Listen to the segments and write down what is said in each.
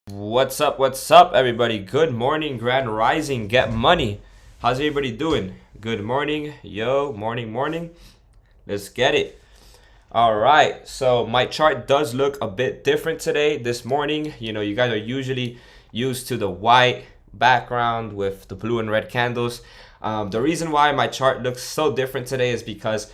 What's up, everybody? Good morning, grand rising, get money. How's everybody doing? Good morning, yo, morning. Let's get it. All right, so my chart does look a bit different today, this morning. You guys are usually used to the white background with the blue and red candles. The reason why my chart looks so different today is because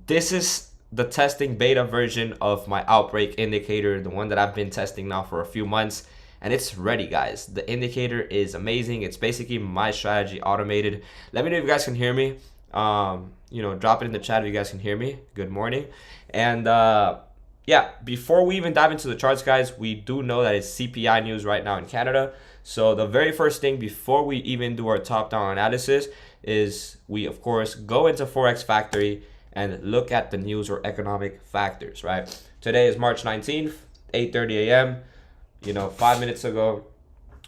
this is the testing beta version of my outbreak indicator, the one that I've been testing now for a few months. And it's ready, guys. The indicator is amazing. It's basically my strategy automated. Let me know if you guys can hear me. Drop it in the chat if you guys can hear me. Good morning. And yeah, before we even dive into the charts, guys, we do know that it's CPI news right now in Canada. So the very first thing before we even do our top-down analysis is we, of course, go into Forex Factory and look at the news or economic factors, right? Today is March 19th, 8:30 a.m. 5 minutes ago,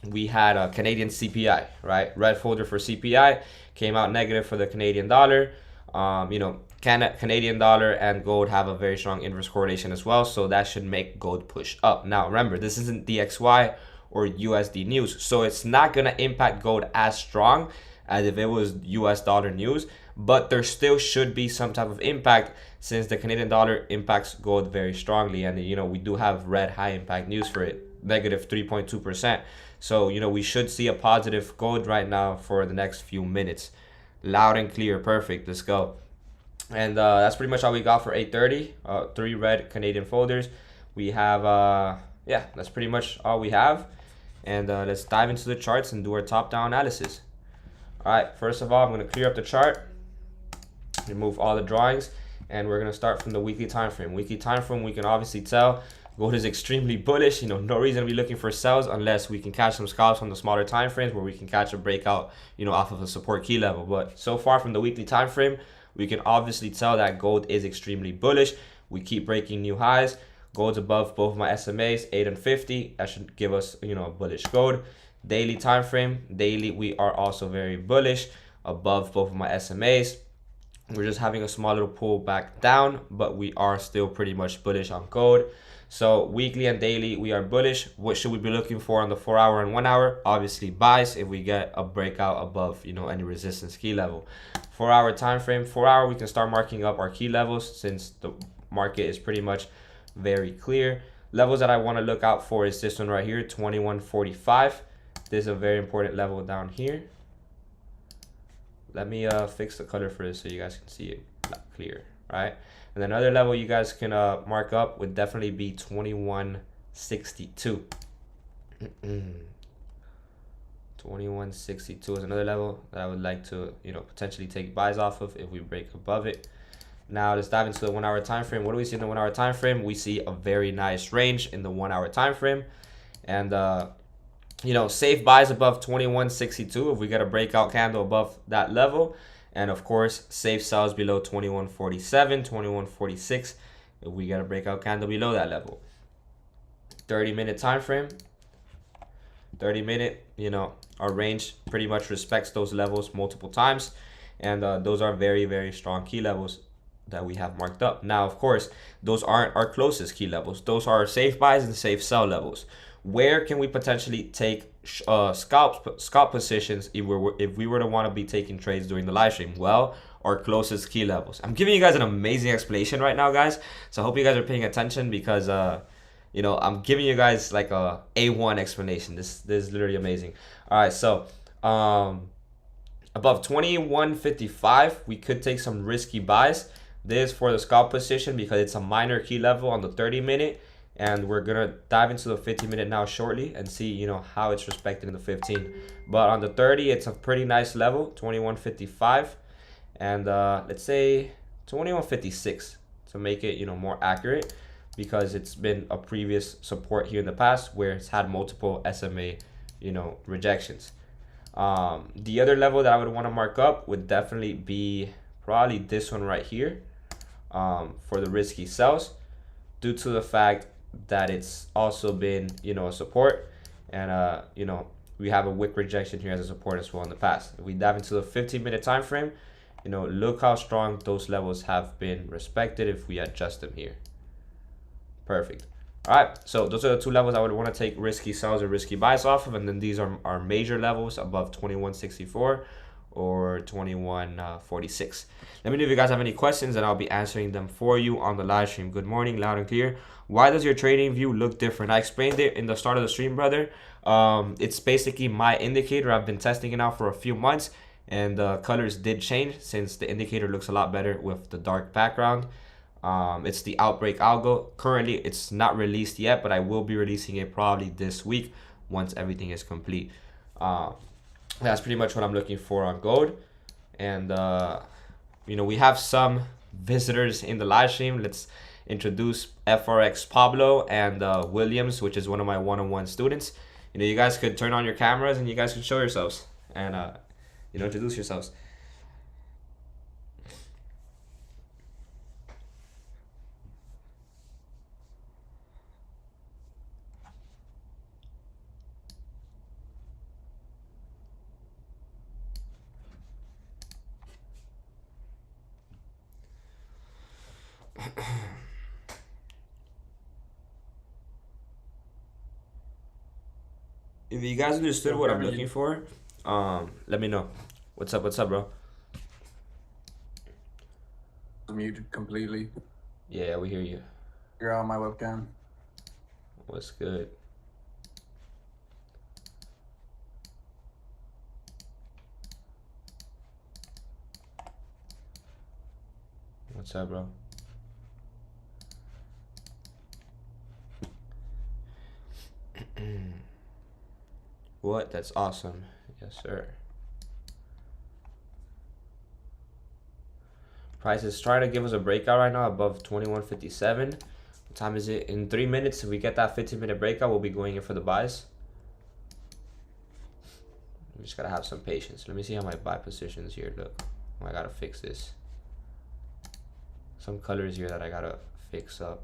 we had a Canadian CPI, right? Red folder for CPI came out negative for the Canadian dollar. Canadian dollar and gold have a very strong inverse correlation as well, so that should make gold push up. Now, remember, this isn't DXY or USD news, so it's not gonna impact gold as strong as if it was US dollar news, but there still should be some type of impact since the Canadian dollar impacts gold very strongly, and we do have red high impact news for it, negative 3.2%. So we should see a positive gold right now for the next few minutes. Loud and clear, perfect. Let's go. And that's pretty much all we got for 8:30. 3 red Canadian folders. We have yeah, that's pretty much all we have. And let's dive into the charts and do our top-down analysis. All right, first of all, I'm going to clear up the chart, remove all the drawings, and we're going to start from the weekly time frame. Weekly time frame, we can obviously tell gold is extremely bullish. No reason to be looking for sells unless we can catch some scalps on the smaller time frames where we can catch a breakout, off of a support key level. But so far from the weekly time frame, we can obviously tell that gold is extremely bullish. We keep breaking new highs. Gold's above both of my SMAs, 8 and 50. That should give us, a bullish gold. Daily time frame, daily we are also very bullish, above both of my SMAs. We're just having a small little pull back down, but we are still pretty much bullish on gold. So weekly and daily we are bullish. What should we be looking for on the 4-hour and 1-hour? Obviously buys if we get a breakout above any resistance key level. 4-hour time frame, 4-hour we can start marking up our key levels since the market is pretty much very clear. Levels that I want to look out for is this one right here, 2145. This is a very important level down here. Let me fix the color for this so you guys can see it clear, right? And another level you guys can mark up would definitely be 2162. 2162 is another level that I would like to potentially take buys off of if we break above it. Now let's dive into the 1-hour time frame. What do we see in the 1-hour time frame? We see a very nice range in the 1-hour time frame, and safe buys above 2162 if we get a breakout candle above that level, and of course safe sells below 2147, 2146 if we get a breakout candle below that level. 30-minute time frame. 30-minute, our range pretty much respects those levels multiple times, and those are very, very strong key levels that we have marked up. Now, of course, those aren't our closest key levels. Those are safe buys and safe sell levels. Where can we potentially take scalp positions if we were to want to be taking trades during the live stream? Well, our closest key levels. I'm giving you guys an amazing explanation right now, guys. So I hope you guys are paying attention because I'm giving you guys like a A1 explanation. This is literally amazing. All right, so above 2155, we could take some risky buys. This for the scalp position because it's a minor key level on the 30-minute. And we're gonna dive into the 50-minute now shortly and see how it's respected in the 15. But on the 30, it's a pretty nice level, 2155, and let's say 2156 to make it more accurate, because it's been a previous support here in the past where it's had multiple SMA rejections. The other level that I would want to mark up would definitely be probably this one right here, for the risky sells, due to the fact that it's also been a support, and we have a wick rejection here as a support as well in the past. If we dive into the 15-minute time frame, look how strong those levels have been respected if we adjust them here. Perfect. All right, so those are the two levels I would want to take risky sells or risky buys off of, and then these are our major levels above 2164 or 2146. Let me know if you guys have any questions, and I'll be answering them for you on the live stream. Good morning, loud and clear. Why does your trading view look different? I explained it in the start of the stream, brother. It's basically my indicator. I've been testing it out for a few months, and the colors did change since the indicator looks a lot better with the dark background. It's the outbreak algo. Currently, it's not released yet, but I will be releasing it probably this week once everything is complete. That's pretty much what I'm looking for on gold. And, you know, we have some visitors in the live stream. Let's introduce FRX Pablo and Williams, which is one of my one-on-one students. You know, you guys could turn on your cameras and you guys can show yourselves and, you know, introduce yourselves. If you guys understood what I'm looking for, let me know. What's up, bro? Muted completely. Yeah, we hear you. You're on my webcam. What's good? What's up, bro? What? That's awesome. Yes, sir. Price is trying to give us a breakout right now above 2157. What time is it? In 3 minutes, if we get that 15-minute breakout, we'll be going in for the buys. We just gotta have some patience. Let me see how my buy positions here look. Oh, I gotta fix this. Some colors here that I gotta fix up.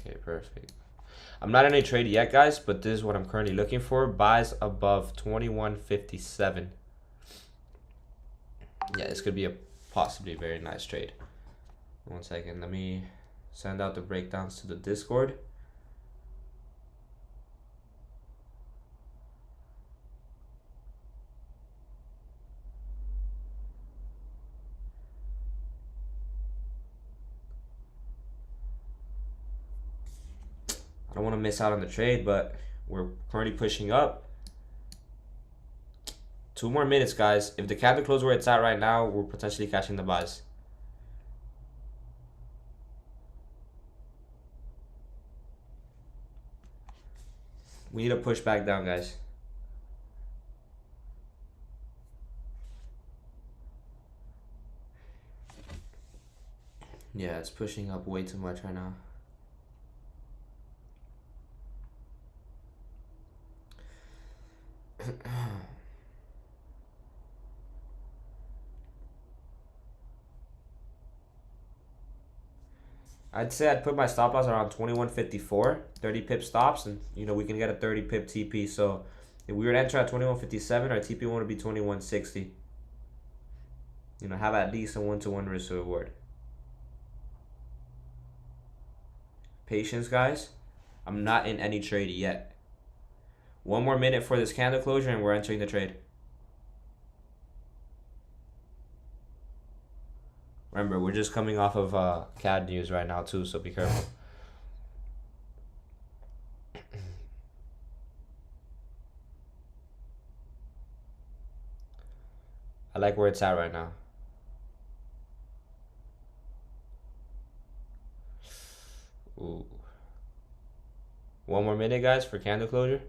Okay, perfect. I'm not in a trade yet, guys, but this is what I'm currently looking for. Buys above 2157. Yeah, this could be a possibly very nice trade. 1 second. Let me send out the breakdowns to the Discord. I don't want to miss out on the trade, but we're currently pushing up. 2 more minutes, guys. If the candle closes where it's at right now, we're potentially catching the buys. We need to push back down, guys. Yeah, it's pushing up way too much right now. I'd say I'd put my stop loss around 2154, 30 pip stops, and you know we can get a 30 pip TP. So if we were to enter at 2157, our TP want to be 2160. You know, have at least a 1-to-1 risk to reward. Patience, guys. I'm not in any trade yet. 1 more minute for this candle closure, and we're entering the trade. Remember, we're just coming off of CAD news right now too, so be careful. I like where it's at right now. Ooh. 1 more minute, guys, for candle closure.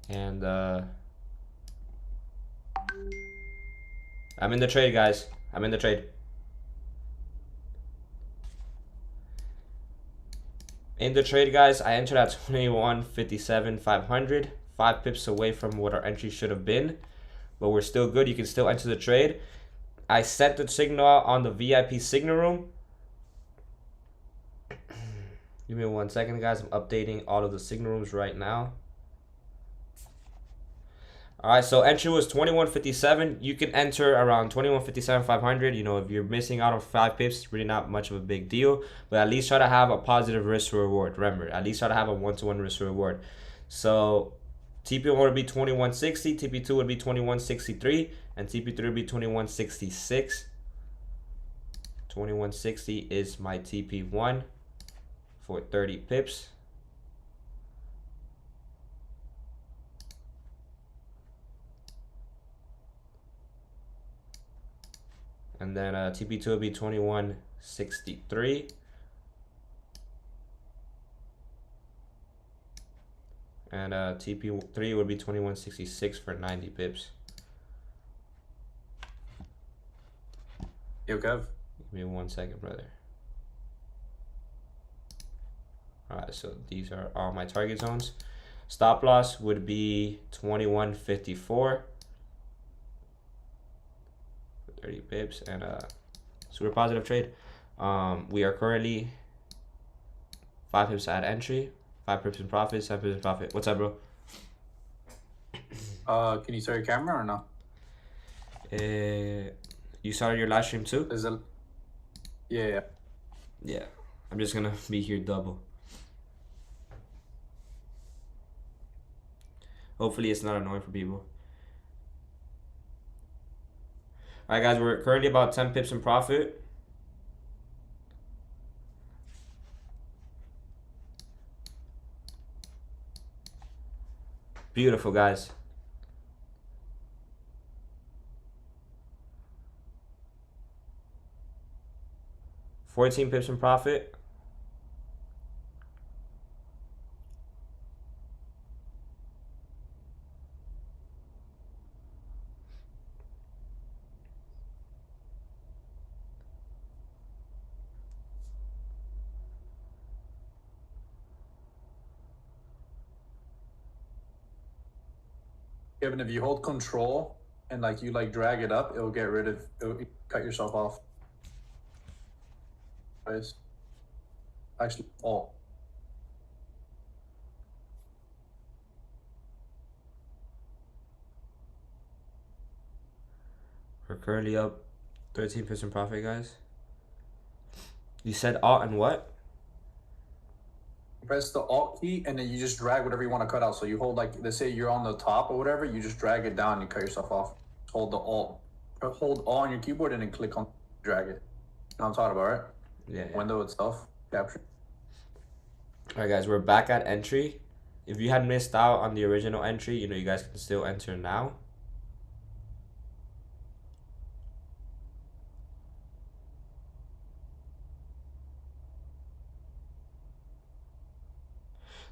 And I'm in the trade, guys. I'm in the trade. In the trade, guys, I entered at 2157,500, 5 pips away from what our entry should have been. but we're still good. You can still enter the trade. I sent the signal out on the VIP signal room. Give me 1 second, guys. I'm updating all of the signal rooms right now. All right, so entry was 2157. You can enter around 2157, 500. You know, if you're missing out on 5 pips, it's really not much of a big deal. But at least try to have a positive risk to reward. Remember, at least try to have a 1-to-1 risk to reward. So TP1 would be 2160, TP2 would be 2163, and TP3 would be 2166. 2160 is my TP1 for 30 pips. And then TP2 would be 2163. And TP3 would be 2166 for 90 pips. Yo, Kev. Give me 1 second, brother. Alright, so these are all my target zones. Stop loss would be 2154 for 30 pips, and super positive trade. We are currently 5 pips at entry, 5 pips in profit, 7 pips in profit. What's up, bro? Can you start your camera or no? You started your live stream too? Is it? Yeah. Yeah. I'm just gonna be here double. Hopefully it's not annoying for people. Alright, guys, we're currently about 10 pips in profit. Beautiful, guys. $14 pips in profit. Kevin, if you hold control and like you like drag it up, it'll cut yourself off. Guys. Actually, all. We're currently up 13 pips in profit, guys. You said Alt and what? Press the Alt key and then you just drag whatever you want to cut out. So you hold, like, let's say you're on the top or whatever, you just drag it down and you cut yourself off. Hold the Alt. Hold Alt on your keyboard and then click on drag it. You know what I'm talking about, right? Yeah. Window itself, capture. Alright, guys, we're back at entry. If you had missed out on the original entry, you know, you guys can still enter now.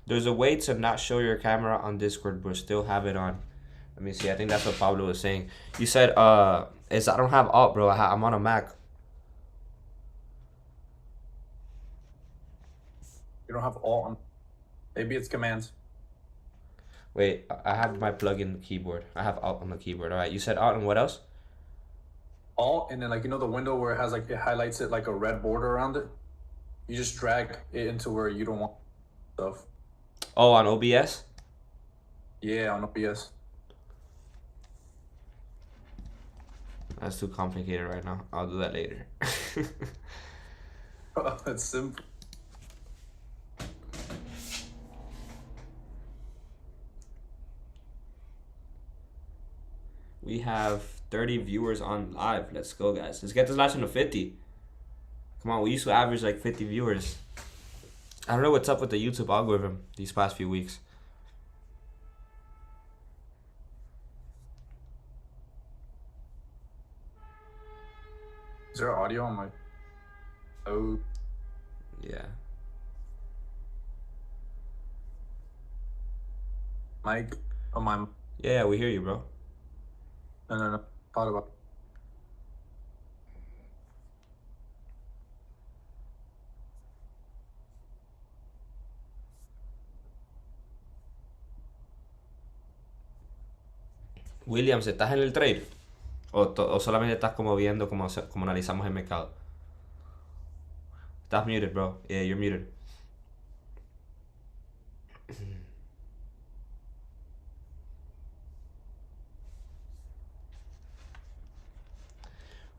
There's a way to not show your camera on Discord but still have it on. Let me see. I think that's what Pablo was saying. You said, I don't have Alt, bro. I'm on a Mac. You don't have Alt on. Maybe it's commands. Wait, I have my plug-in keyboard. I have Alt on the keyboard. All right, you said Alt and what else? Alt, and then, like, you know the window where it has, like, it highlights it like a red border around it? You just drag it into where you don't want stuff. Oh, on OBS? Yeah, on OBS. That's too complicated right now. I'll do that later. That's simple. We have 30 viewers on live. Let's go, guys. Let's get this last one to 50. Come on, we used to average like 50 viewers. I don't know what's up with the YouTube algorithm these past few weeks. Is there audio on my... Oh. Yeah. Mic? Oh, my... Yeah, we hear you, bro. No. Thought about... Williams, ¿estás en el trade? ¿O solamente estás como viendo cómo analizamos el mercado? Estás muted, bro. Yeah, you're muted.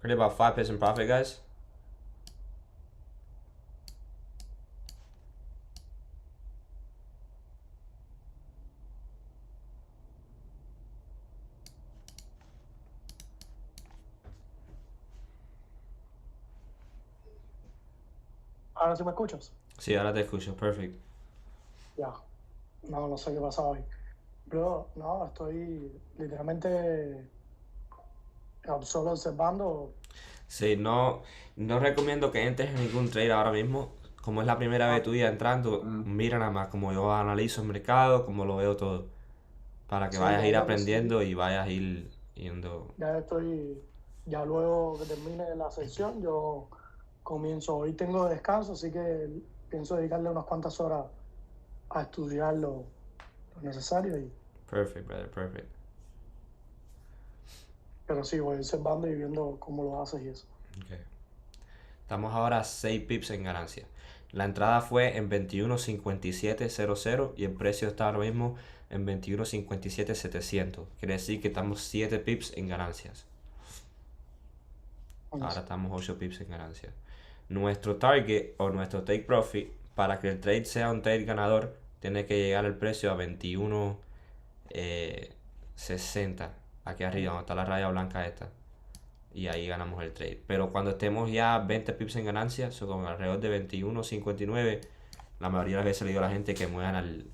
Currently about 5 pips in profit, guys. Ahora sí me escuchas. Sí, ahora te escucho. Perfect. Ya. No sé qué pasaba hoy. Bro, no, estoy literalmente solo observando. Sí, no recomiendo que entres en ningún trade ahora mismo. Como es la primera vez tuya entrando, mira nada más como yo analizo el mercado, como lo veo todo. Para que Sí, vayas a ya ir cuando aprendiendo y vayas a ir yendo. ya luego que termine la sesión, yo comienzo. Hoy tengo descanso, así que pienso dedicarle unas cuantas horas a estudiar lo necesario. Perfect, brother, perfect. Pero sí, voy observando y viendo cómo lo haces y eso. Okay. Estamos ahora a 6 pips en ganancia. La entrada fue en 21.5700 y el precio está ahora mismo en 21.57.700. Quiere decir que estamos 7 pips en ganancias. Ahora estamos 8 pips en ganancia. Nuestro target o nuestro take profit para que el trade sea un trade ganador tiene que llegar el precio a 21.60. Aquí arriba, donde está la raya blanca esta. Y ahí ganamos el trade. Pero cuando estemos ya 20 pips en ganancia, son como alrededor de 21.59, la mayoría de las veces le digo a la gente que muevan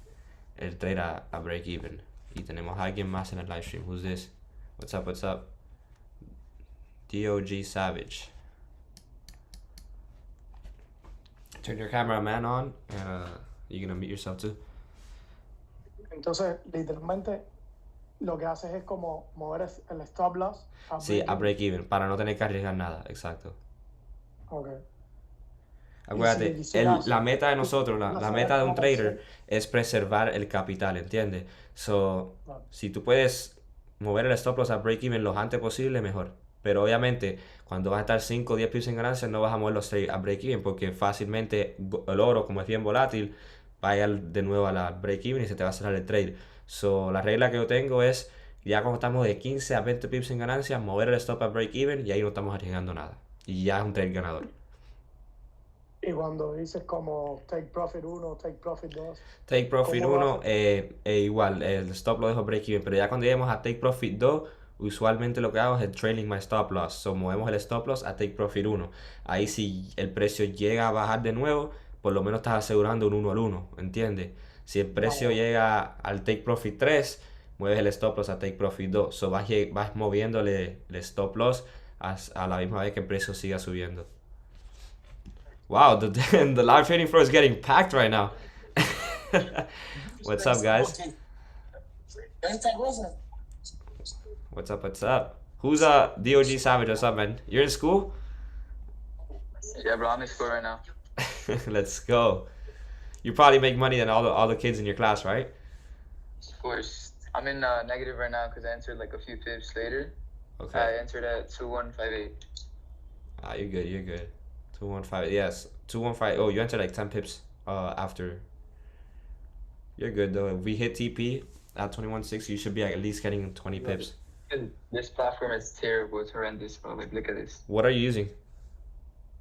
el trade a break even. Y tenemos a alguien más en el live stream. Who's this? What's up, what's up? DOG Savage. Turn your cameraman on, and you're gonna mute yourself too. Entonces, literalmente, lo que haces es como mover el stop loss a Sí, a break even, para no tener que arriesgar nada, exacto. Ok. Acuérdate, la meta de nosotros, la meta de un trader Vale. es preservar el capital, ¿entiendes? So, si tú puedes mover el stop loss a break even lo antes posible, mejor. Pero obviamente, cuando vas a estar 5 o 10 pips en ganancia, no vas a mover los trades a break even porque fácilmente el oro, como es bien volátil, va a ir de nuevo a la break even y se te va a cerrar el trade. So, la regla que yo tengo es, ya cuando estamos de 15 a 20 pips en ganancia, mover el stop a break even y ahí no estamos arriesgando nada. Y ya es un trade ganador. Y cuando dices como take profit 1, take profit 2. Take profit 1, igual, el stop lo dejo break even, pero ya cuando lleguemos a take profit 2, usualmente lo que hago es el trailing my stop loss. So, movemos el stop loss a take profit 1. Ahí si el precio llega a bajar de nuevo, por lo menos estás asegurando un 1 al 1, ¿entiendes? Si el precio llega al take profit 3, mueves el stop loss a take profit 2. So, vas moviéndole el stop loss a la misma vez que el precio siga subiendo. Wow, the live trading floor is getting packed right now. What's up, guys? What's up, what's up? Who's DOG Savage? What's up, man? You're in school? Yeah, bro, I'm in school right now. Let's go. You probably make money than all the kids in your class, right? Of course. I'm in negative right now because I entered like a few pips later. Okay. I entered at 2158. Ah, you're good, you're good. 215, yes. 215. Oh, you entered like 10 pips after. You're good, though. If we hit TP at 21.6, you should be at least getting 20 pips. This platform is terrible. It's horrendous, bro. Like, look at this. What are you using?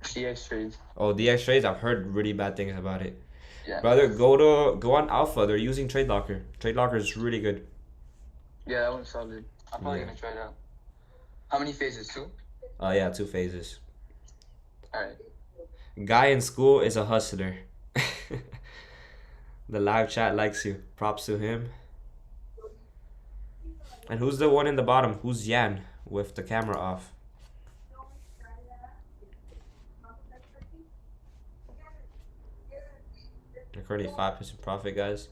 DX trades. Oh, DX trades. I've heard really bad things about it. Yeah. Brother, go on Alpha. They're using Trade Locker. Trade Locker is really good. Yeah, that one's solid. I'm probably gonna try it out. How many phases? 2? Oh yeah, 2 phases. Alright. Guy in school is a hustler. The live chat likes you. Props to him. And who's the one in the bottom? Who's Yan with the camera off? They're currently 5% profit, guys.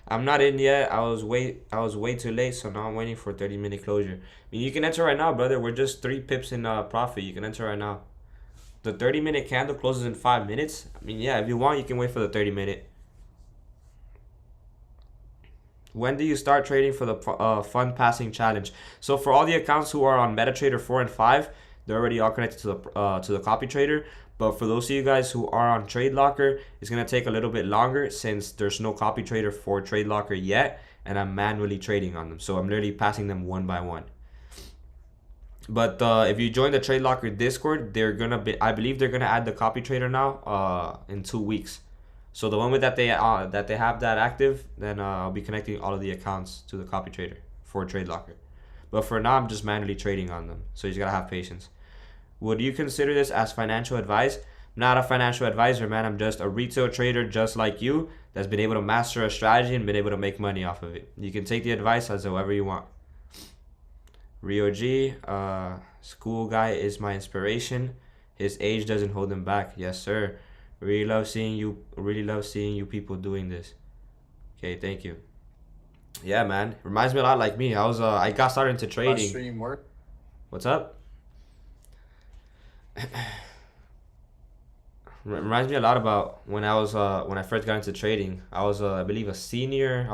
I'm not in yet. I was way too late, so now I'm waiting for 30-minute closure. I mean, you can enter right now, brother. We're just 3 pips in profit. You can enter right now. The 30-minute candle closes in 5 minutes. I mean, yeah, if you want, you can wait for the 30-minute. When do you start trading for the fund passing challenge? So for all the accounts who are on MetaTrader 4 and 5, they're already all connected to the copy trader. But for those of you guys who are on Trade Locker, it's gonna take a little bit longer since there's no copy trader for Trade Locker yet, and I'm manually trading on them. So I'm literally passing them one by one. But if you join the Trade Locker Discord, I believe they're gonna add the copy trader now in 2 weeks. So the moment that they have that active, then I'll be connecting all of the accounts to the copy trader for Trade Locker. But for now, I'm just manually trading on them. So you just gotta have patience. Would you consider this as financial advice? I'm not a financial advisor, man. I'm just a retail trader just like you that's been able to master a strategy and been able to make money off of it. You can take the advice as however you want. Rio G, school guy is my inspiration. His age doesn't hold him back. Yes, sir. Really love seeing you people doing this. Okay, thank you. Yeah, man. Reminds me a lot like me. I got started into trading. Stream work. What's up? Reminds me a lot about when I first got into trading. I was I believe a senior.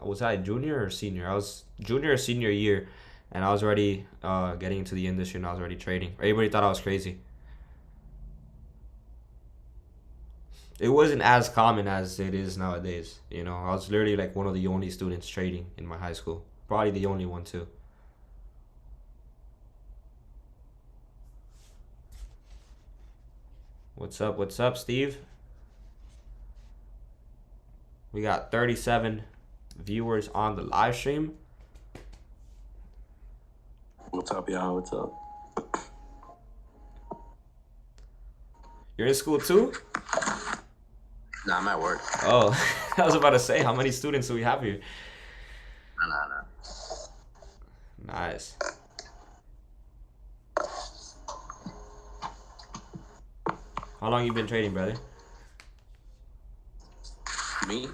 Was I junior or senior? I was junior or senior year, and I was already getting into the industry and I was already trading. Everybody thought I was crazy. It wasn't as common as it is nowadays. You know, I was literally like one of the only students trading in my high school. Probably the only one too. What's up, Steve? We got 37 viewers on the live stream. What's up, y'all? What's up? You're in school too? Nah, I'm at work. Oh, I was about to say, how many students do we have here? Nah. Nice. How long you been trading, brother? Me?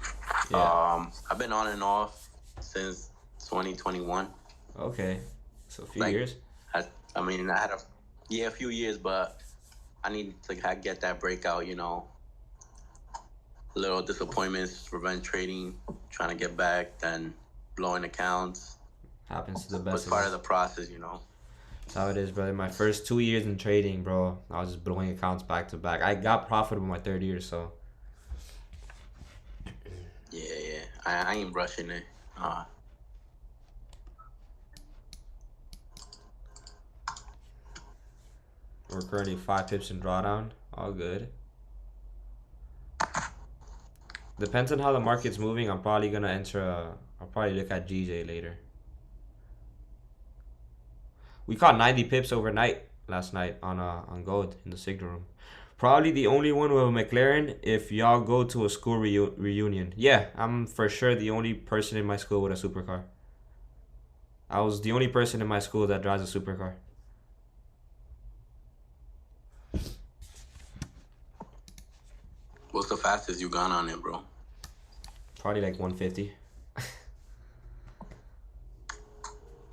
Yeah. I've been on and off since 2021. Okay. So a few years. I mean, I had a few years, but I need to get that breakout, you know. Little disappointments, revenge trading, trying to get back, then blowing accounts. Happens to the best It's of part us. of the process, you know. That's how it is, brother. My first 2 years in trading, bro, I was just blowing accounts back to back. I got profitable my third year, so. Yeah. I ain't rushing it. We're currently 5 pips in drawdown. All good. Depends on how the market's moving. I'm probably gonna I'll probably look at GJ later. We caught 90 pips overnight last night on gold in the signal room. Probably the only one with a McLaren if y'all go to a school reunion. Yeah, I'm for sure the only person in my school with a supercar. I was the only person in my school that drives a supercar. What's the fastest you gone on it, bro? Probably like 150.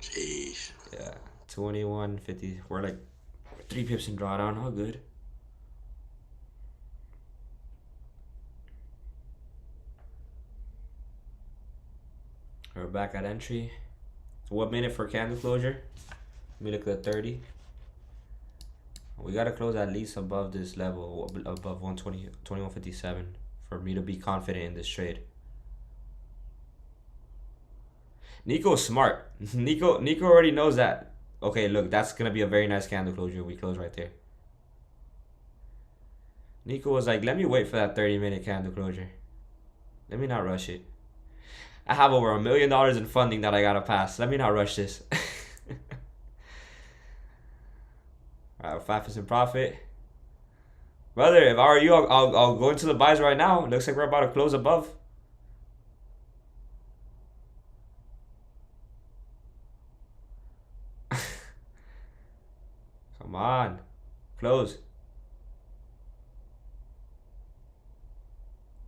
Jeez. Yeah, 21.50. We're like 3 pips in drawdown. All good. We're back at entry. What minute for candle closure? Let me look at 30. We gotta close at least above this level, above 120, 21.57 for me to be confident in this trade. Nico's smart. Nico already knows that. Okay, look, that's gonna be a very nice candle closure. We close right there. Nico was like, let me wait for that 30-minute candle closure. Let me not rush it. I have over $1 million in funding that I gotta pass. Let me not rush this. Alright, 5% profit. Brother, if I were you, I'll go into the buys right now. Looks like we're about to close above. Come on. Close.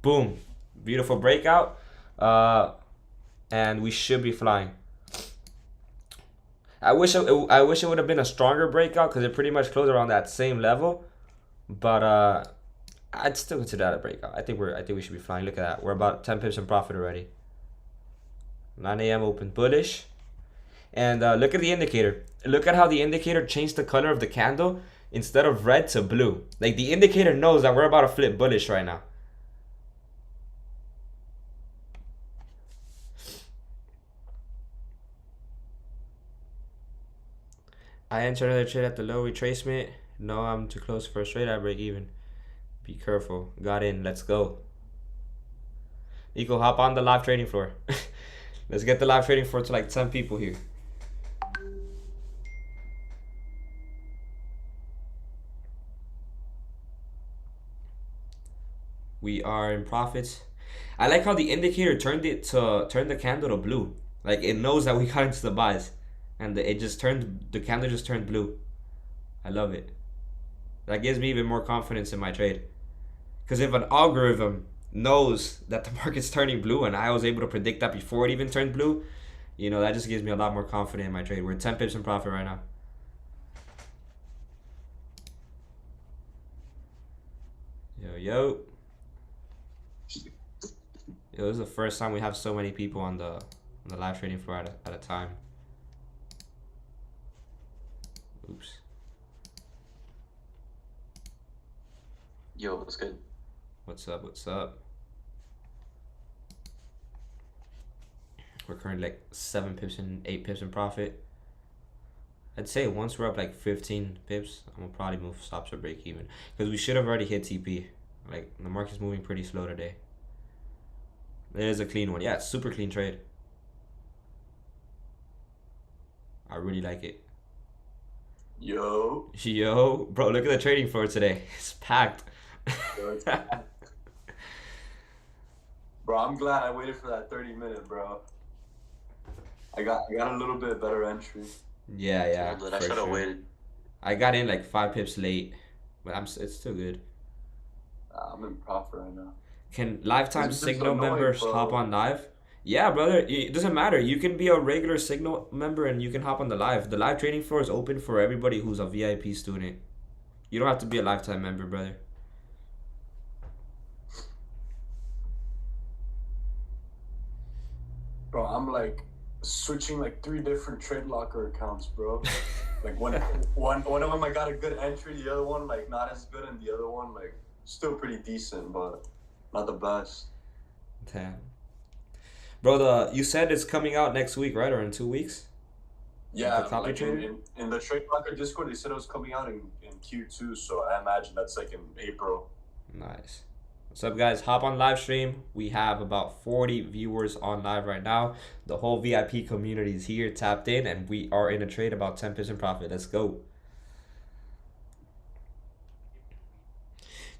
Boom. Beautiful breakout. And we should be flying. I wish it would have been a stronger breakout because it pretty much closed around that same level. But I'd still consider that a breakout. I think we should be flying. Look at that. We're about 10 pips in profit already. 9 a.m. open bullish. And look at the indicator. Look at how the indicator changed the color of the candle instead of red to blue. Like the indicator knows that we're about to flip bullish right now. I entered another trade at the low retracement. No, I'm too close for a straight. I break even. Be careful. Got in. Let's go. Nico, hop on the live trading floor. Let's get the live trading floor to like 10 people here. We are in profits. I like how the indicator turned the candle to blue. Like it knows that we got into the buys, and the candle just turned blue. I love it. That gives me even more confidence in my trade. Because if an algorithm knows that the market's turning blue and I was able to predict that before it even turned blue, you know, that just gives me a lot more confidence in my trade. We're 10 pips in profit right now. Yo. Yo, this is the first time we have so many people on the live trading floor at a time. Oops. Yo, what's good? What's up? We're currently like 7 pips and 8 pips in profit. I'd say once we're up like 15 pips, I'm gonna probably move stops or break even. Because we should have already hit TP. Like the market's moving pretty slow today. There's a clean one. Yeah, it's super clean trade. I really like it. Yo, Bro, look at the trading floor today. It's packed. bro, I'm glad I waited for that 30-minute, bro. I got a little bit better entry. Yeah, I should have sure. waited. I got in like 5 pips late, but it's still good. I'm in profit right now. Can lifetime This is Signal annoying, members bro. hop on live? Yeah, brother. It doesn't matter. You can be a regular Signal member and you can hop on the live. The live trading floor is open for everybody who's a VIP student. You don't have to be a lifetime member, brother. Bro, I'm like switching like 3 different trade locker accounts, bro. Like one of them I got a good entry, the other one like not as good, and the other one like still pretty decent, but not the best. Damn. Bro, you said it's coming out next week, right? Or in 2 weeks? Yeah, The copy like trader? in the trade locker Discord, they said it was coming out in Q2, so I imagine that's like in April. Nice. What's up, guys? Hop on live stream. We have about 40 viewers on live right now. The whole VIP community is here, tapped in, and we are in a trade about 10 pips in profit. Let's go.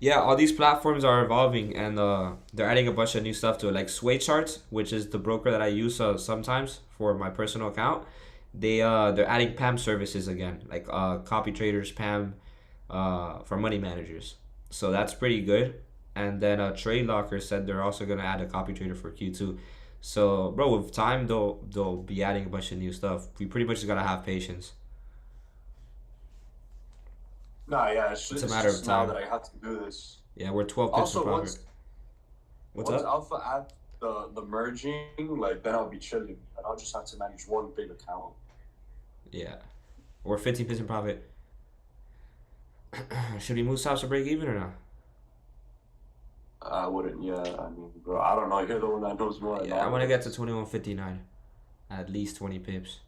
Yeah, all these platforms are evolving, and they're adding a bunch of new stuff to it. Like Sway Charts, which is the broker that I use sometimes for my personal account. They're adding PAM services again, like copy traders, PAM, for money managers. So that's pretty good. And then Trade Locker said they're also gonna add a copy trader for Q2. So bro, with time they'll be adding a bunch of new stuff. We pretty much just gotta have patience. Nah, yeah, It's a it's matter of just now time. that I have to do this. Yeah, we're 12 pips in Also, profit. What's once up? Alpha add the merging, like then I'll be chilling, and I'll just have to manage one big account. Yeah, we're 15 pips in profit. Should we move stops to break even or not? I wouldn't. Yeah, I mean, bro, I don't know. You're the one that knows more. Yeah, I want to get to 21.59, at least 20 pips.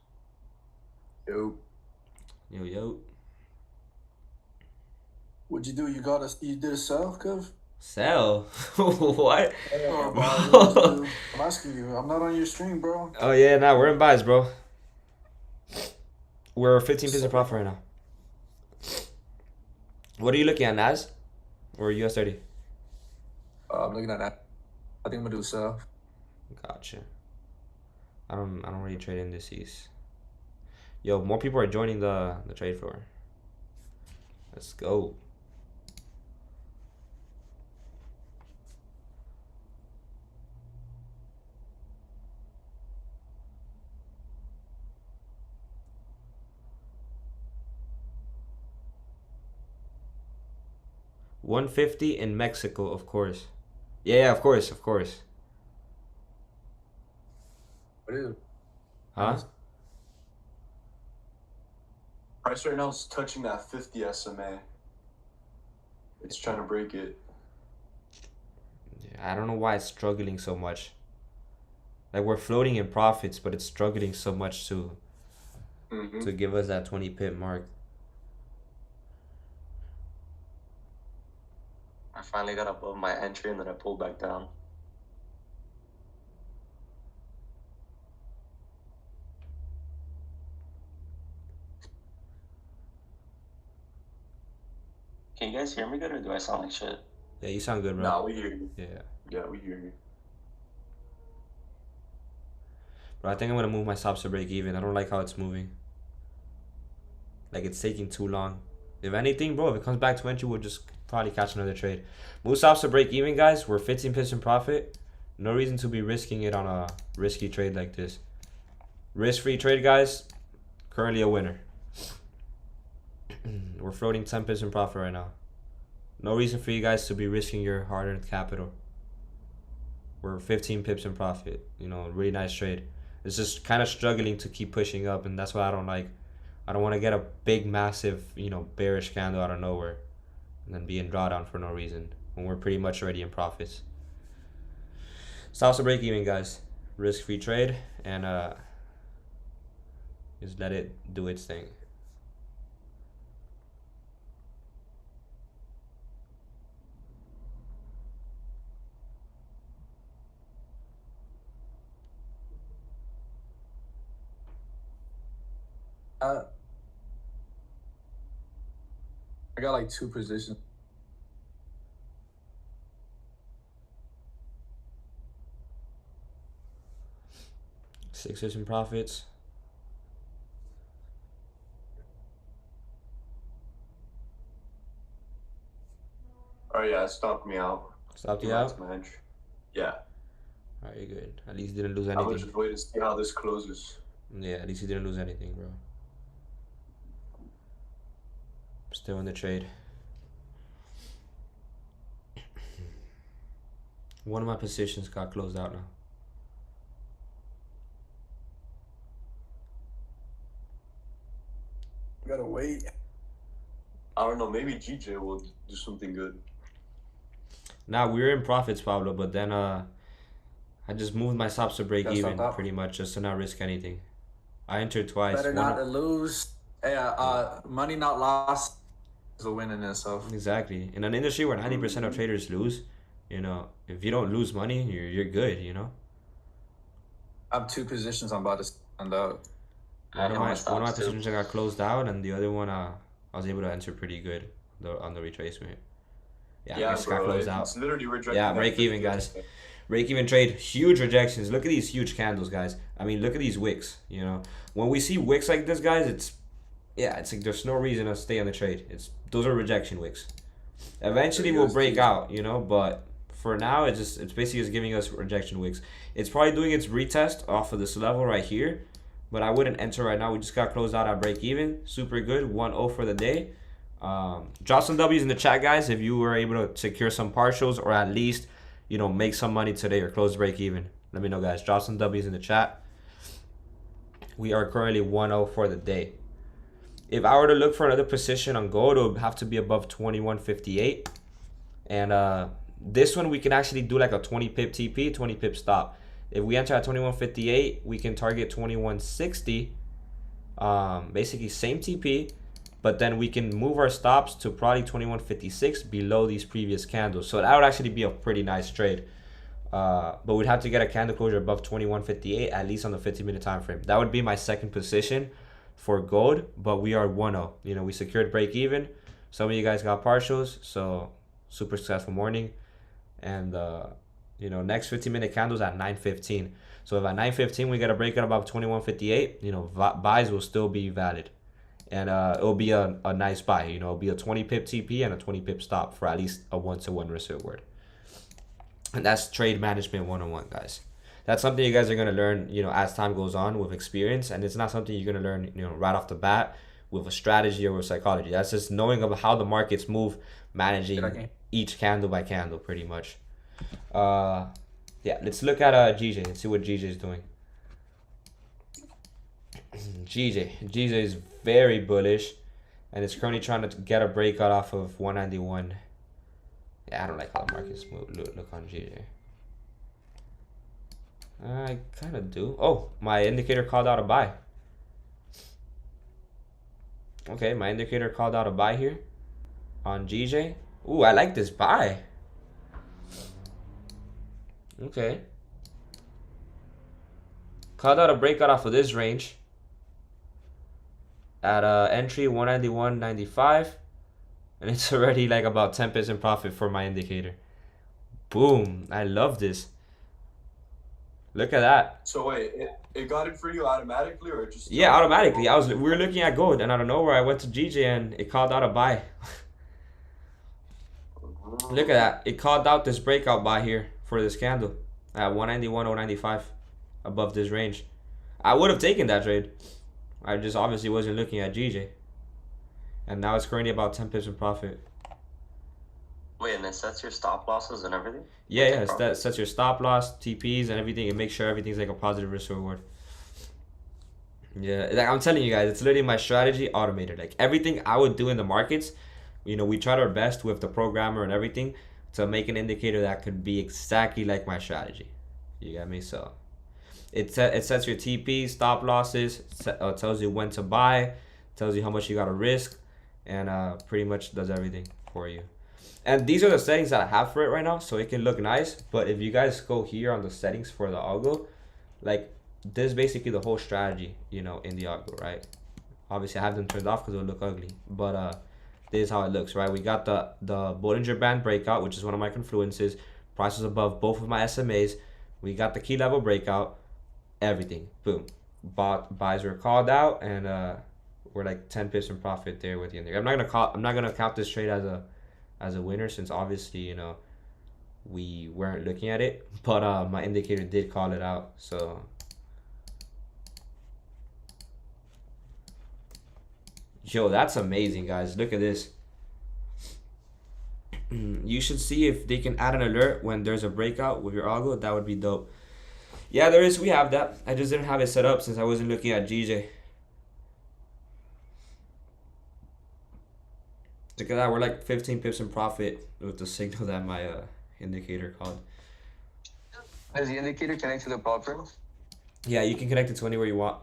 Yo, Yo. what'd you do? You did a sell, Kev? Sell? What? Oh, I'm asking you. I'm not on your stream, bro. Oh yeah, nah, we're in buys, bro. We're 15 pips in profit right now. What are you looking at, Nas? Or US 30? I'm looking at that. I think I'm gonna do a sell. Gotcha. I don't really trade indices. Yo, more people are joining the trade floor. Let's go. 150 in Mexico, of course. Yeah, of course. What is it? Huh? Price right now is touching that 50 SMA. It's trying to break it. I don't know why it's struggling so much. Like, we're floating in profits, but it's struggling so much to give us that 20 pip mark. I finally got above my entry and then I pulled back down. Can you guys hear me good or do I sound like shit? Yeah, you sound good, bro. Nah, we hear you. Yeah. Yeah, we hear you. Bro, I think I'm gonna move my stops to break even. I don't like how it's moving. Like, it's taking too long. If anything, bro, if it comes back to entry, we'll just probably catch another trade. Move stops to break even, guys. We're 15 pips in profit. No reason to be risking it on a risky trade like this. Risk-free trade, guys. Currently a winner. We're floating 10 pips in profit right now. No reason for you guys to be risking your hard-earned capital. We're 15 pips in profit. You know, really nice trade. It's just kind of struggling to keep pushing up, and that's what I don't like. I don't want to get a big, massive, you know, bearish candle out of nowhere and then be in drawdown for no reason when we're pretty much already in profits. Stops to break even, guys. Risk-free trade, and just let it do its thing. I got like 2 positions. Sixers in profits. Oh yeah, it stopped me out. Stopped you That's out? my entry. Yeah. Alright, you're good. At least you didn't lose I was anything. just waiting to see how this closes. Yeah, at least you didn't lose anything, bro. Still in the trade. One of my positions got closed out now. Gotta wait. I don't know, maybe GJ will do something good. Now we were in profits, Pablo, but then I just moved my stops to break Got even stopped out? pretty much just to not risk anything. I entered twice. Better One not to of- lose. Hey, money not lost is a win in itself. Exactly. In an industry where 90% of traders lose, you know, if you don't lose money, you're good, you know. I have 2 positions I'm about to stand out. One of my stops too. positions got closed out, and the other one I was able to enter pretty good on the retracement. Yeah, I just got bro, closed out. it's literally rejecting. Yeah, that break 50 even, guys. Break even trade, huge rejections. Look at these huge candles, guys. I mean, look at these wicks. You know, when we see wicks like this, guys, it's like there's no reason to stay on the trade. Those are rejection wicks. Eventually, we'll break out, you know, but for now, it's basically just giving us rejection wicks. It's probably doing its retest off of this level right here, but I wouldn't enter right now. We just got closed out at break even. Super good, 1-0 for the day. Drop some W's in the chat, guys, if you were able to secure some partials or at least, you know, make some money today or close break even. Let me know, guys. Drop some W's in the chat. We are currently 1-0 for the day. If I were to look for another position on gold, it would have to be above 21.58. And this one, we can actually do like a 20 pip TP, 20 pip stop. If we enter at 21.58, we can target 21.60. Basically, same TP. But then we can move our stops to probably 21.56 below these previous candles. So that would actually be a pretty nice trade. But we'd have to get a candle closure above 21.58, at least on the 15-minute time frame. That would be my second position for gold, but we are 1-0. You know, we secured break even. Some of you guys got partials, so super successful morning. And, you know, next 15-minute candles at 9.15. So if at 9.15 we get a breakout above 21.58, you know, buys will still be valid. And it'll be a nice buy. You know, it'll be a 20 pip TP and a 20 pip stop for at least a 1-to-1 risk reward. And that's trade management 101, guys. That's something you guys are going to learn, you know, as time goes on with experience. And it's not something you're going to learn, you know, right off the bat with a strategy or with psychology. That's just knowing of how the markets move, managing each candle by candle, pretty much. Yeah, let's look at GJ and see what GJ is doing. GJ is very bullish, and it's currently trying to get a breakout off of 191. Yeah, I don't like how the markets move. Look on GJ. I kind of do. Oh, my indicator called out a buy. Okay, my indicator called out a buy here on GJ. Ooh, I like this buy. Okay. Called out a breakout off of this range at entry 191.95, and it's already like about 10 pips in profit for my indicator. Boom, I love this. Look at that. So wait, it got it for you automatically or just? Yeah, automatically. We were looking at gold, and out of nowhere I went to GJ and it called out a buy. Look at that. It called out this breakout buy here for this candle at 191.095 above this range. I would have taken that trade. I just obviously wasn't looking at GJ. And now it's currently about 10 pips in profit. Wait, and it sets your stop losses and everything? Yeah, that sets your stop loss, TPs, and everything. It makes sure everything's like a positive risk reward. Yeah, like I'm telling you guys, it's literally my strategy automated. Like everything I would do in the markets, you know, we tried our best with the programmer and everything to make an indicator that could be exactly like my strategy. You got me? So it sets your TPs, stop losses, tells you when to buy, tells you how much you got to risk, and pretty much does everything for you. And these are the settings that I have for it right now, so it can look nice. But if you guys go here on the settings for the algo, like this is basically the whole strategy, you know, in the algo, right? Obviously I have them turned off because it would look ugly, but this is how it looks, right? We got the Bollinger Band breakout, which is one of my confluences. Prices above both of my SMAs. We got the key level breakout. Everything, boom. Buys were called out, and we're like 10 pips in profit there with the indicator. I'm not gonna count this trade as a winner, since obviously, you know, we weren't looking at it, but my indicator did call it out. So yo, that's amazing, guys. Look at this. You should see if they can add an alert when there's a breakout with your algo. That would be dope. Yeah, there is. We have that. I just didn't have it set up since I wasn't looking at GJ. Look at that. We're like 15 pips in profit with the signal that my indicator called. Does the indicator connect to the prop firm? Yeah, you can connect it to anywhere you want.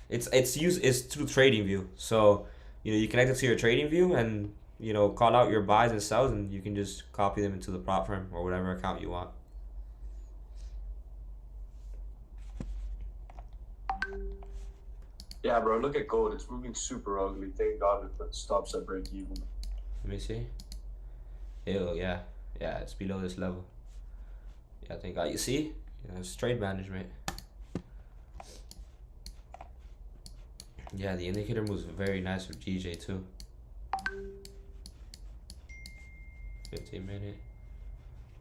It's through trading view. So, you know, you connect it to your trading view and, you know, call out your buys and sells, and you can just copy them into the prop firm or whatever account you want. Yeah, bro, look at gold. It's moving super ugly. Thank God we put stops at break even. Let me see. Ew, yeah. Yeah, it's below this level. Yeah, thank God. You see? Yeah, it's trade management. Yeah, the indicator moves very nice with GJ too. 15-minute.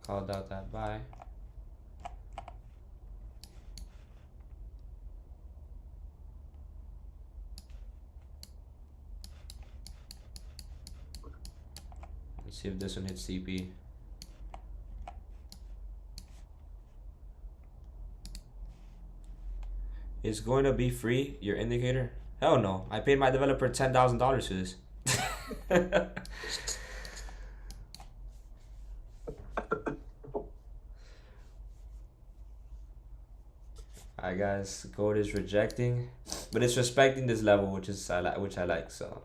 Called out that buy. Let's see if this one hits CP. It's going to be free, your indicator? Hell no. I paid my developer $10,000 for this. Alright guys, gold is rejecting, but it's respecting this level, which I like, so.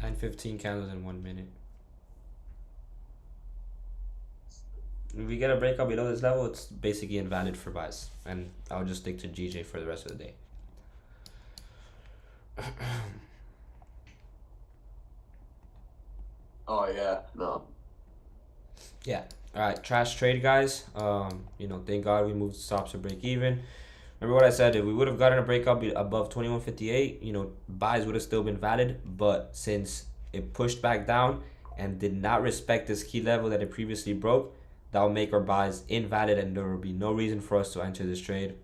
And 15 candles in 1 minute. If we get a breakout below this level, it's basically invalid for buys, and I'll just stick to GJ for the rest of the day. Oh yeah, no. Yeah. All right, trash trade, guys. You know, thank God we moved stops to break even. Remember what I said? If we would have gotten a breakout above 2158, buys would have still been valid. But since it pushed back down and did not respect this key level that it previously broke, that will make our buys invalid, and there will be no reason for us to enter this trade.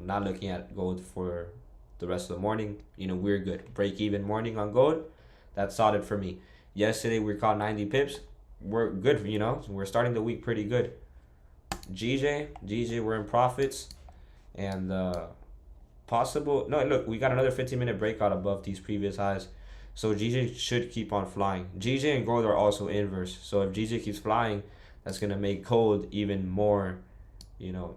Not looking at gold for the rest of the morning. We're good. Break even morning on gold. That's solid for me. Yesterday we caught 90 pips. We're good. We're starting the week pretty good. GJ, we're in profits. And possible, no, look, we got another 15-minute breakout above these previous highs, so GJ should keep on flying. GJ and gold are also inverse, so if GJ keeps flying, that's gonna make gold even more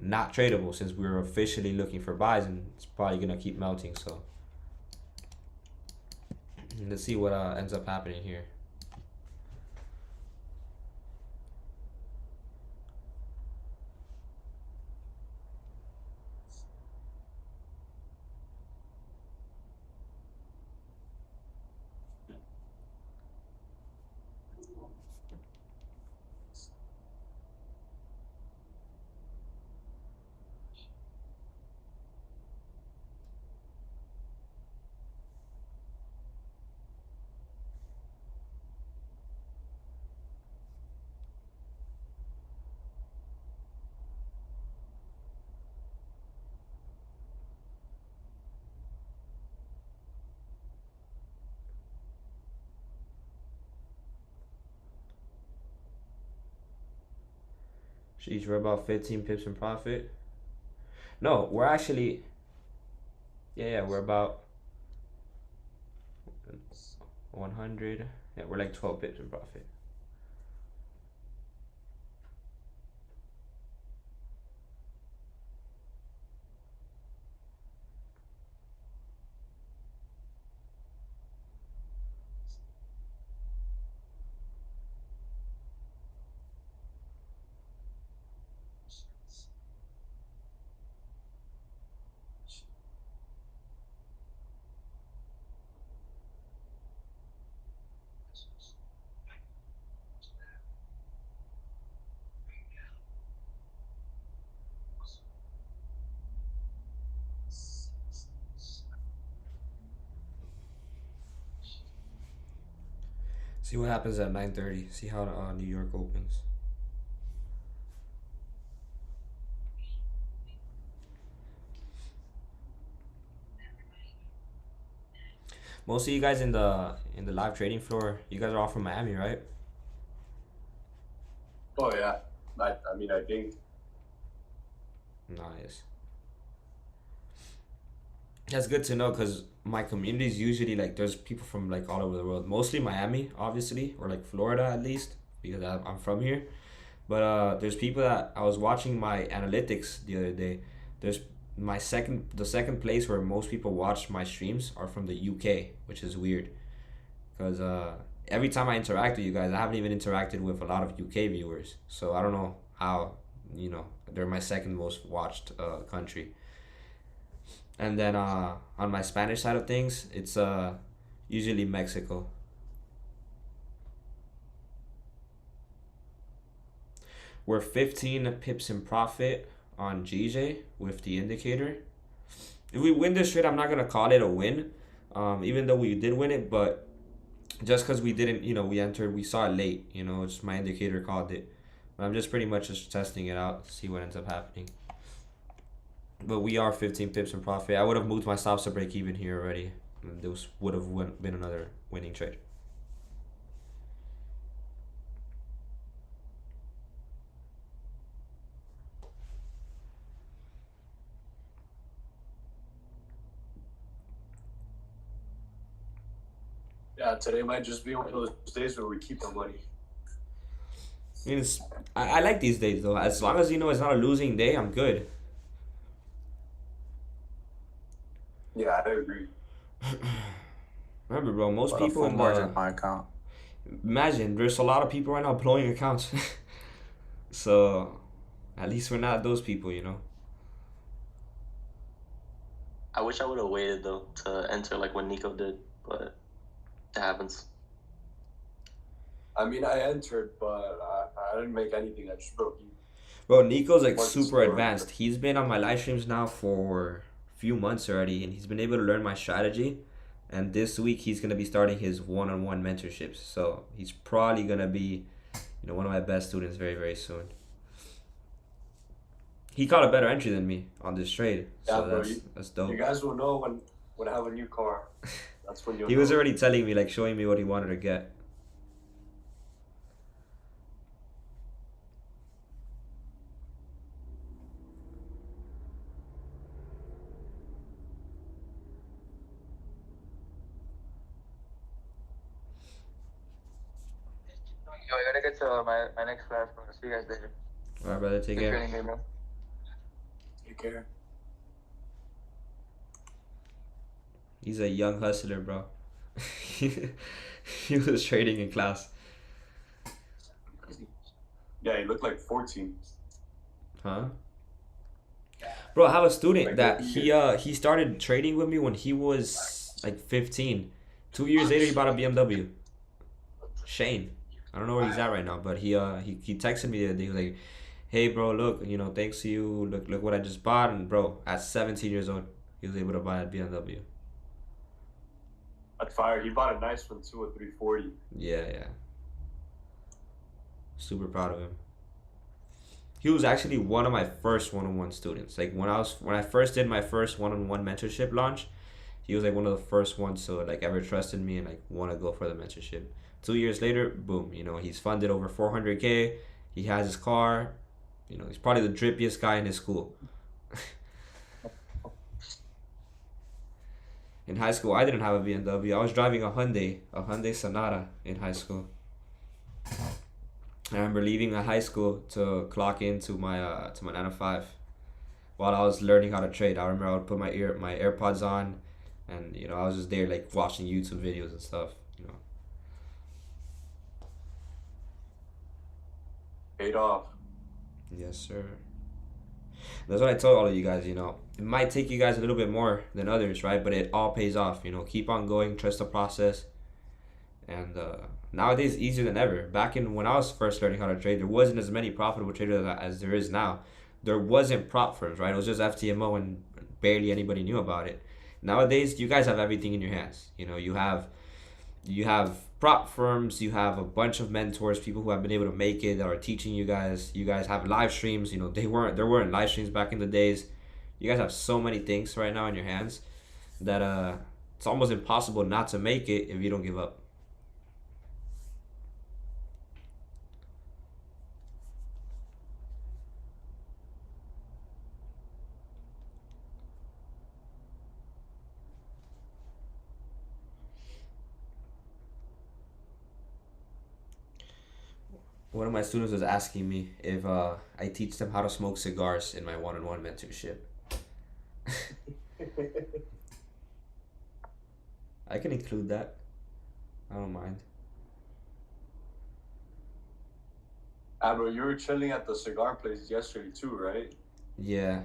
not tradable, since we're officially looking for buys, and it's probably gonna keep melting. So let's see what ends up happening here. Sheesh, we're about 15 pips in profit. No, we're actually, yeah, we're about 100. Yeah, we're like 12 pips in profit. See what happens at 9:30. See how New York opens. Most of you guys in the live trading floor, you guys are all from Miami, right? Oh yeah, I mean I think. Nice. That's good to know, because my community is usually like, there's people from like all over the world, mostly Miami, obviously, or like Florida at least, because I'm from here. But there's people that I was watching my analytics the other day. There's the second place where most people watch my streams are from the UK, which is weird, because every time I interact with you guys, I haven't even interacted with a lot of UK viewers, so I don't know how they're my second most watched country. And then on my Spanish side of things, it's usually Mexico. We're 15 pips in profit on GJ with the indicator. If we win this trade, I'm not gonna call it a win, even though we did win it. But just because we didn't, we saw it late. It's my indicator called it. But I'm just pretty much just testing it out to see what ends up happening. But we are 15 pips in profit. I would have moved my stops to break even here already. And this would have been another winning trade. Yeah, today might just be one of those days where we keep the money. I mean, I like these days though. As long as it's not a losing day, I'm good. Yeah, I agree. Remember, bro, most But a people full in margin in my account. imagine there's a lot of people right now blowing accounts. So at least we're not those people, I wish I would have waited though to enter like when Nico did, but it happens. I mean, I entered, but I didn't make anything. I just broke even. Bro, Nico's like Market's super lower. advanced. He's been on my live streams now for few months already, and he's been able to learn my strategy. And this week he's gonna be starting his one-on-one mentorships. So he's probably gonna be, one of my best students very, very soon. He caught a better entry than me on this trade, so bro, that's dope. You guys will know when I have a new car. That's when you'll He was know. already telling me, like, showing me what he wanted to get. Yo, I gotta get to my next class, bro. See you guys later. All right, brother, take Good care. training day, bro. Take care. He's a young hustler, bro. He was trading in class. Yeah, he looked like 14. Huh? Bro, I have a student Like, that he started trading with me when he was like 15. 2 years later, he bought a BMW. Shane. I don't know where he's at right now, but he texted me the other day. He was like, "Hey, bro, look, thanks to you, look what I just bought." And bro, at 17 years old, he was able to buy a BMW. At fire, he bought a nice one too, a 340. Yeah. Super proud of him. He was actually one of my first one-on-one students. Like when I first did my first one-on-one mentorship launch, he was like one of the first ones to like ever trusted me and like want to go for the mentorship. 2 years later, boom, he's funded over 400K. He has his car. He's probably the drippiest guy in his school. In high school, I didn't have a BMW. I was driving a Hyundai Sonata in high school. I remember leaving high school to clock into my 9 to 5 while I was learning how to trade. I remember I would put my AirPods on, and I was just there like watching YouTube videos and stuff. Paid off. Yes, sir. That's what I told all of you guys. It might take you guys a little bit more than others, right? But it all pays off. Keep on going, trust the process, and nowadays easier than ever. Back in when I was first learning how to trade, there wasn't as many profitable traders as there is now. There wasn't prop firms, right? It was just FTMO, and barely anybody knew about it. Nowadays, you guys have everything in your hands. You have prop firms, you have a bunch of mentors, people who have been able to make it that are teaching you guys. You guys have live streams. There weren't live streams back in the days. You guys have so many things right now in your hands that it's almost impossible not to make it if you don't give up. One of my students was asking me if I teach them how to smoke cigars in my one-on-one mentorship. I can include that. I don't mind. Bro, you were chilling at the cigar place yesterday too, right? Yeah.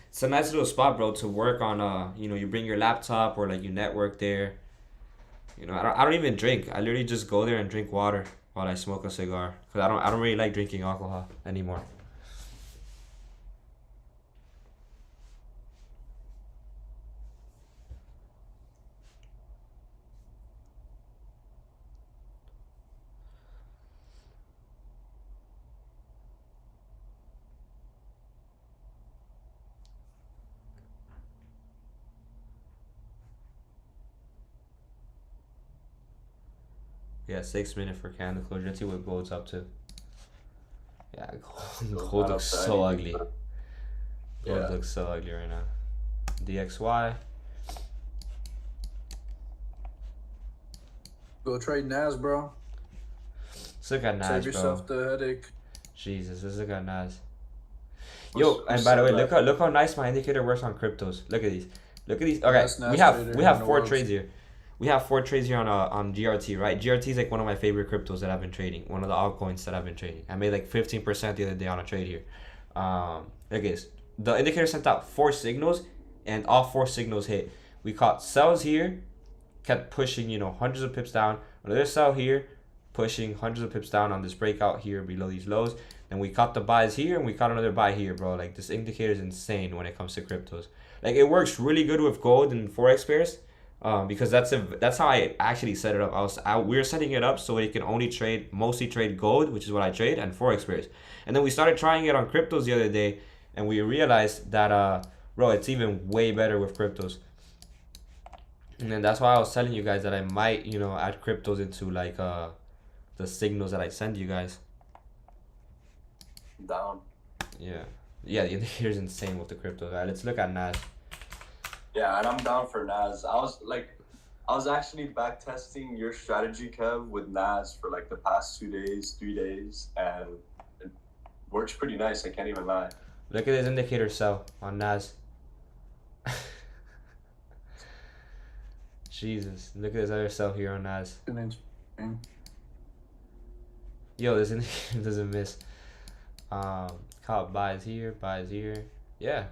It's a nice little spot, bro, to work on. You bring your laptop or like you network there. I don't even drink. I literally just go there and drink water while I smoke a cigar, because I don't really like drinking alcohol anymore. Yeah, 6 minutes for candle closure. Let's see what gold's up to. Yeah, gold looks so ugly. Gold looks so ugly right now. DXY. Go trade Nas, bro. Let's look at Nas, Save bro. yourself the headache. Jesus, let's look at Nas. Yo, and by the way, look how nice my indicator works on cryptos. Look at these. Okay, we have 4 trades here. We have 4 trades here on GRT, right? GRT is like one of my favorite cryptos that I've been trading. One of the altcoins that I've been trading. I made like 15% the other day on a trade here. Look at this. The indicator sent out 4 signals, and all 4 signals hit. We caught sells here, kept pushing, hundreds of pips down. Another sell here, pushing hundreds of pips down on this breakout here below these lows. and we caught the buys here, and we caught another buy here, bro. Like, this indicator is insane when it comes to cryptos. Like, it works really good with gold and Forex pairs, because that's how I actually set it up. We were setting it up so it can only mostly trade gold, which is what I trade, and Forex pairs. And then we started trying it on cryptos the other day, and we realized that, bro, it's even way better with cryptos. And then that's why I was telling you guys that I might, add cryptos into like the signals that I send you guys. Down. Yeah, the indicator is insane with the crypto. Alright, let's look at Nas. Yeah, and I'm down for Nas. I was actually back testing your strategy, Kev, with Nas for like the past 2 days, 3 days, and it works pretty nice. I can't even lie. Look at this indicator sell on Nas. Jesus, look at this other sell here on Nas. Yo, this indicator doesn't miss. Caught buys here. Yeah,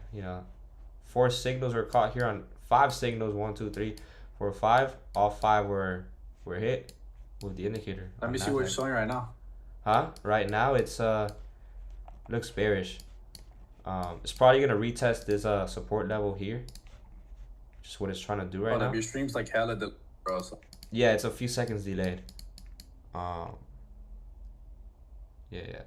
4 signals were caught here on 5 signals. 1, 2, 3, 4, 5. All 5 were hit with the indicator. Let me see what you're showing right now. Huh? Right now it's looks bearish. It's probably gonna retest this support level here. Just what it's trying to do right now. Your stream's like hella bro. So. Yeah, it's a few seconds delayed. Yeah.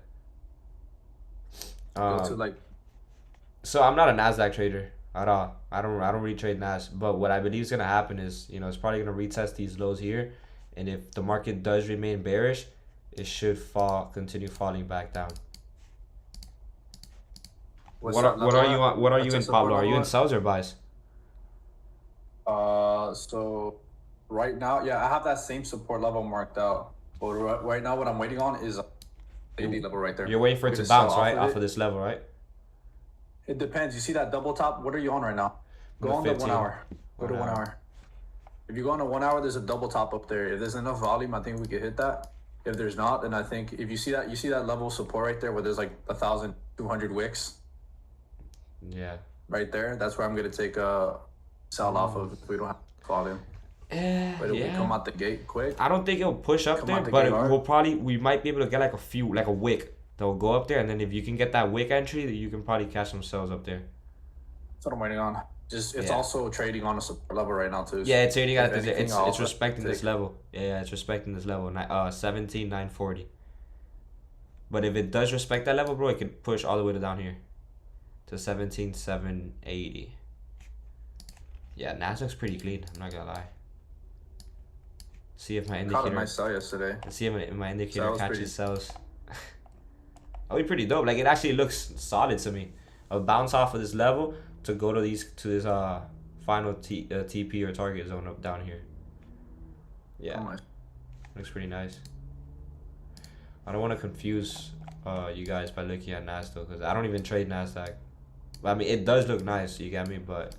So I'm not a Nasdaq trader at all. I don't really trade Nas. But what I believe is gonna happen is, it's probably gonna retest these lows here, and if the market does remain bearish, it should continue falling back down. What are you in, Pablo? Are you in sells or buys? So right now, yeah, I have that same support level marked out. But right now, what I'm waiting on is daily level right there. You're waiting for it to bounce, right? Off of this level, right? It depends. You see that double top? What are you on right now? Go on the 1 hour. Go to 1 hour. If you go on the 1 hour, there's a double top up there. If there's enough volume, I think we could hit that. If there's not, then I think if you see that level of support right there where there's like 1,200 wicks. Yeah. Right there. That's where I'm gonna take a sell off of if we don't have volume. But it will come out the gate quick. I don't think it'll push up there, but we might be able to get like a wick that will go up there, and then if you can get that wick entry, you can probably catch some sells up there. That's what I'm waiting on. It's also trading on a support level right now too. Yeah, it's trading at it's respecting this level. Yeah, it's respecting this level. 17,940. But if it does respect that level, bro, it can push all the way to down here to 17,780. Yeah, Nasdaq's pretty clean. I'm not gonna lie. See if my indicator. Caught a nice sell yesterday. Let's see if my indicator catches sells. That'll be pretty dope. Like, it actually looks solid to me. A bounce off of this level to go to this final TP or target zone up down here. Yeah, looks pretty nice. I don't want to confuse you guys by looking at Nasdaq because I don't even trade Nasdaq. But I mean, it does look nice, you get me, but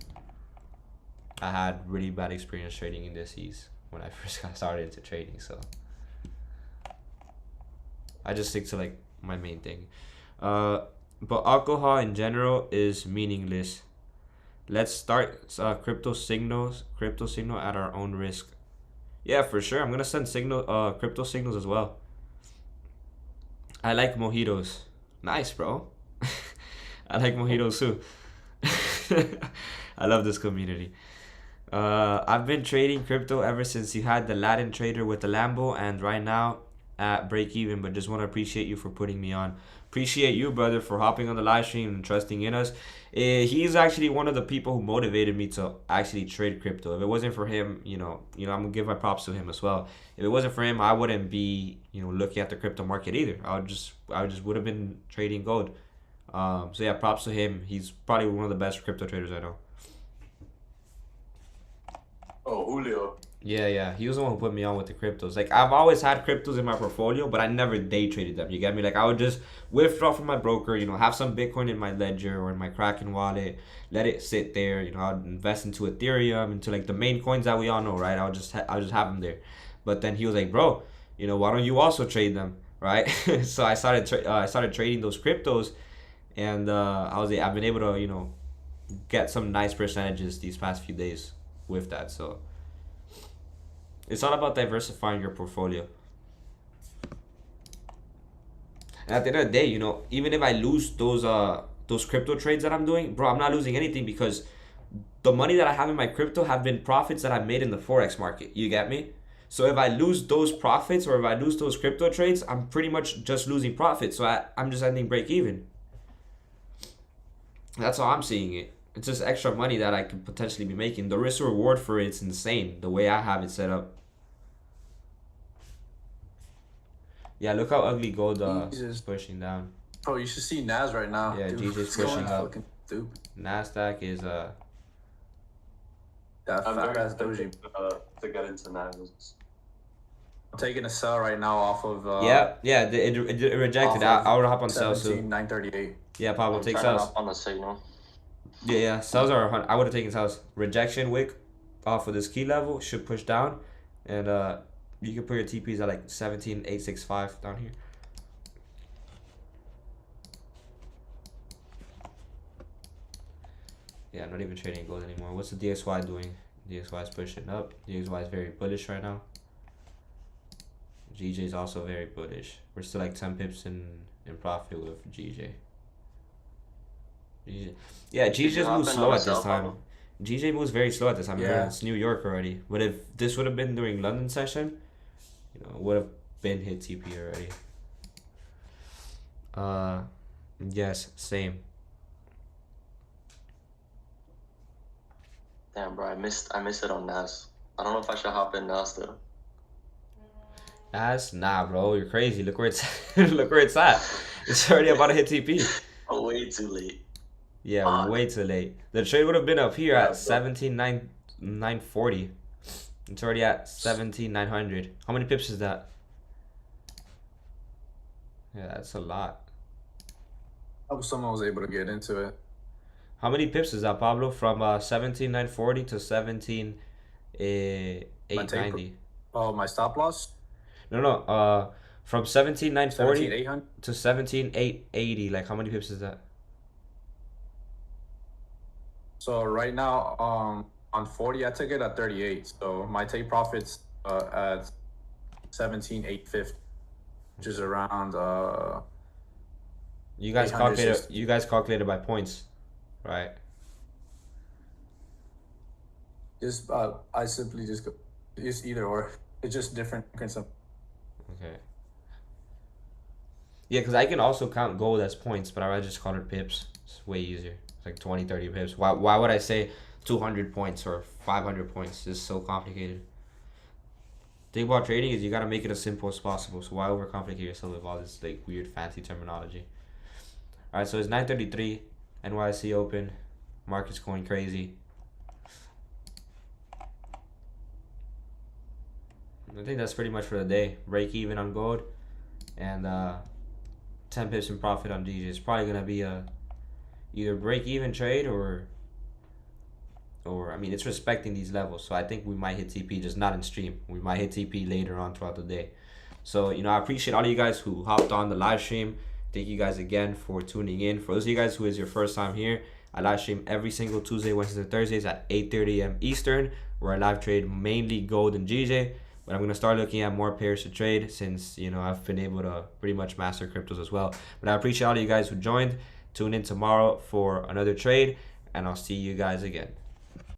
I had really bad experience trading indices when I first got started into trading, so I just stick to like my main thing. But alcohol in general is meaningless. Let's start crypto signal at our own risk. Yeah, for sure. I'm gonna send crypto signals as well. I like mojitos. Nice, bro. I like mojitos too. I love this community. I've been trading crypto ever since you had the Latin trader with the Lambo, and right now at break even, but just want to appreciate you for putting me on. Appreciate you, brother, for hopping on the live stream and trusting in us. He's actually one of the people who motivated me to actually trade crypto. If it wasn't for him, I'm gonna give my props to him as well. If it wasn't for him, I wouldn't be looking at the crypto market either. I would have been trading gold. So yeah, props to him. He's probably one of the best crypto traders I know. Oh, Julio. Yeah. He was the one who put me on with the cryptos. Like, I've always had cryptos in my portfolio, but I never day traded them. You get me? Like, I would just withdraw from my broker, have some Bitcoin in my ledger or in my Kraken wallet, let it sit there. I'd invest into Ethereum, into like the main coins that we all know, right? I'll just have them there. But then he was like, bro, why don't you also trade them, right? So I started trading those cryptos, and I've been able to get some nice percentages these past few days with that. So it's all about diversifying your portfolio. And at the end of the day, you know, even if I lose those crypto trades that I'm doing, bro, I'm not losing anything because the money that I have in my crypto have been profits that I made in the Forex market. You get me? So if I lose those profits or if I lose those crypto trades, I'm pretty much just losing profits. So I'm just ending break even. That's how I'm seeing it. It's just extra money that I could potentially be making. The risk reward for it's insane. The way I have it set up. Yeah, look how ugly gold is pushing down. Bro, you should see Nas right now. Yeah, Dude, GJ's it's pushing going up. fucking stupid. Nasdaq is That I'm fat very ass doji. to get into Nas. I'm taking a sell right now off of. it rejected. I would hop on sell soon. 17,938. Yeah, Pablo, I'm take trying to sells. hop on the signal. Yeah, sells are. I would have taken sells. Rejection wick off of this key level should push down, and you can put your TPs at like 17,865 down here. Yeah, I'm not even trading gold anymore. What's the DXY doing? DXY is pushing up. DXY is very bullish right now. GJ is also very bullish. We're still like 10 pips in profit with GJ. Yeah, GJ just moves slow at this time. GJ moves very slow at this time. Yeah. It's New York already. But if this would have been during London session, you know, it would have been hit TP already. Yes, same. Damn, bro, I missed it on Nas. I don't know if I should hop in Nas though. Nah, bro, you're crazy. Look where it's look where it's at. It's already about to hit TP. Oh, way too late. Yeah, way too late. The trade would have been up here at 17,940. It's already at 17,900. How many pips is that? Yeah, that's a lot. I hope someone was able to get into it. How many pips is that, Pablo? From 17,940 to 17,890. Oh, my stop loss? No. From 17,940 17,800? to 17,880. Like, how many pips is that? So right now, on 40, I took it at 38. So my take profits at 17,850, which is around You guys calculated by points, right? Just I simply just go. It's either or. It's just different. Okay. Yeah, because I can also count gold as points, but I just call it pips. It's way easier. It's like 20, 30 pips. Why would I say 200 points or 500 points? It's so complicated. The thing about trading is you got to make it as simple as possible. So why overcomplicate yourself with all this like weird fancy terminology? All right, so it's 9:33. NYC open. Market's going crazy. I think that's pretty much for the day. Break even on gold and 10 pips in profit on DJ. It's probably gonna be a either break even trade or I mean it's respecting these levels. So I think we might hit TP, just not in stream. We might hit TP later on throughout the day. So you know, I appreciate all of you guys who hopped on the live stream. Thank you guys again for tuning in. For those of you guys who is your first time here, I live stream every single Tuesday, Wednesdays, and Thursdays at 8:30 a.m. Eastern, where I live trade mainly gold and GJ. But I'm going to start looking at more pairs to trade since, you know, I've been able to pretty much master cryptos as well. But I appreciate all of you guys who joined. Tune in tomorrow for another trade, and I'll see you guys again.